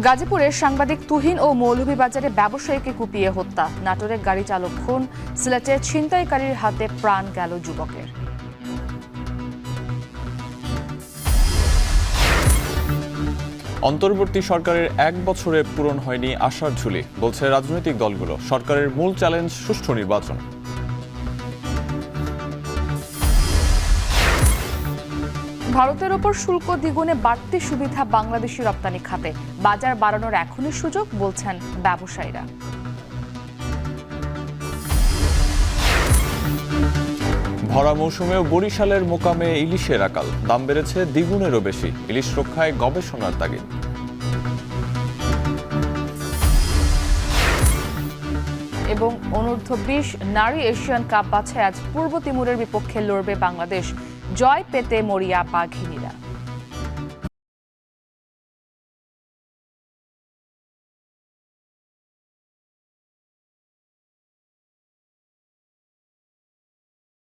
গাজীপুরের সাংবাদিক তুহিন ও মৌলভীবাজারে ব্যবসায়ীকে কুপিয়ে হত্যা, নাটোরে গাড়ি চালক খুন, সিলেটে ছিনতাইকারীর হাতে প্রাণ গেল যুবকের। অন্তর্বর্তী সরকারের 1 বছরে পূরণ হয়নি আশার ঝুলি, বলছে রাজনৈতিক দলগুলো। সরকারের মূল চ্যালেঞ্জ সুষ্ঠু নির্বাচন। ভারতের ওপর শুল্ক দ্বিগুণে বাড়তি সুবিধা বাংলাদেশি রপ্তানি খাতে, বাজার বাড়ানোর এখনই সুযোগ বলছেন ব্যবসায়ীরা। ভরা মৌসুমেও বরিশালের মোকামে ইলিশের আকাল, দাম বেড়েছে দ্বিগুণেরও বেশি। ইলিশ রক্ষায় গবেষণার তাগিদ। এবং অনূর্ধ্ব-20 নারী এশিয়ান কাপ বাছাই আজ পূর্ব তিমুরের বিপক্ষে লড়বে বাংলাদেশ। জয় পেতে মরিয়া বাঘিনী।